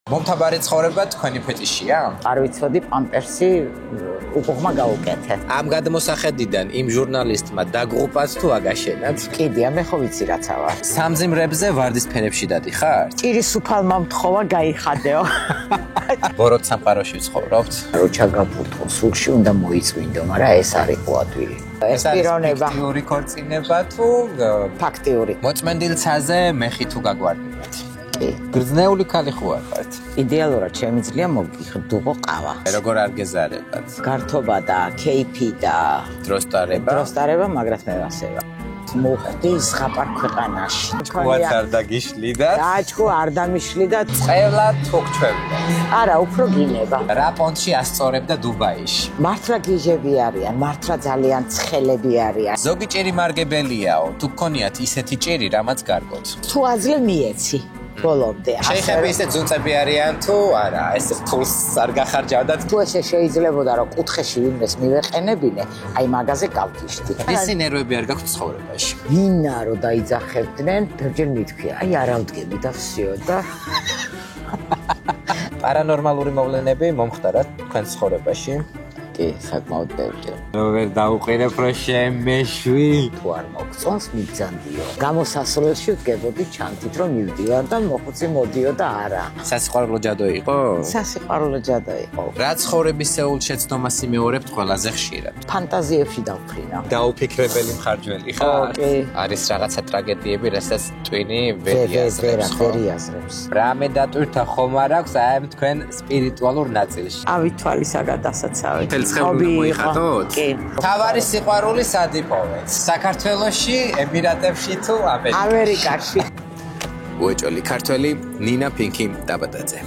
მომთაბარე ცხოვრება თქვენი ფეტიშია? არ ვიცოდი პამპერსი უკუღმა გაუკეთე. ამ გადმოსახედიდან იმ ჟურნალისტმა დაგღუპაც თუ აგაშენათ? კიდია მე ხო ვიცი რაცა ვარ. სამზიმრებზე ვარდისფერებში დადიხარ? ჭირის უფალმა მთხოვა გაიხადეო. ბოროტ სამყაროში ცხოვრობთ? როჩა გაფურთხო სულში უნდა მოიწვინდო, მაგრამ ეს არის ყვადვილი. ეს პიროვნება ფაქტიური ქორწინება თუ ფაქტიური. მოწმენდილ ცაზე მეხი თუ გაგვარდნათ? გრძნეული ქალი ხო ვართ? იდეალურად შემიძლია მოგიხდუღო ყავა. როგორ არ გეზარებათ? გართობა და кейფი და დროსტარება, მაგრამ მე ვასება. მოხდი ზღაპარ ქვეყანაში. თქვათ არ დაგიშლიდა? დაჭკუ არ დამიშლიდა. წევლად თუ გჩვევდა? არა, უფრო გინება. რა პონტში ასწორებდა დუბაიში? მართლა გიჟები არიან, მართლა ძალიან ცხელები არიან. ზოგი ჭირი მარგებელიაო, თუ გქონიათ ისეთი ჭირი, რამაც გარგოთ. თუ აძლე მიეცი. ბოლომდე. შეიხები ისე ძუნწები არიან თუ არა? ეს ფულს არ გახარჯავდათ? თუ ესე შეიძლებოდა რომ კუთხეში ვინმეს მივეყენებინე, აი მაგაზე გავგიშდი. ისი ნერვები არ გაქვთ ცხოვრებაში? ვინა რო დაიძახებდნენ, ბევრჯერ მithქვია, აი არავდგები და всё და პარანორმალური მოვლენები მომხდარათ თქვენ ცხოვრებაში? კი, საკმაოდ ბევრი. ვერ დაუყირებ რომ შემეშვი. თუ არ მოგწონს მიგზანდიო. გამოსასვლელში ვდგებოდი ჩანთით რომ მივდივარ და მოხუცი მოდიო და არა. სასიყვარულო ჯადო იყო? სასიყვარულო ჯადო იყო. რა ცხოვრებისეულ შეცდომას იმეორებთ ყველაზე ხშირად? ფანტაზიებში დავფრინა. დაუფიქრებელი მხარჯველი ხარ? კი. არის რაღაცა ტრაგედიები, რასაც ტვინი ვერ იაზრებს. რამე დატვირთა ხომ არ აქვს აი ამ თქვენ სპირიტუალურ ნაწილში? ავი თვალისაგან დასაცავი. ხელცხებული მოიხატოთ? კი. თავარი სიყვარული სად იპოვეთ? საქართველოში, ემირატებში თუ ამერიკაში? ამერიკაში. უეჭველი ქართველი ნინა ფინკი დაბადაძე.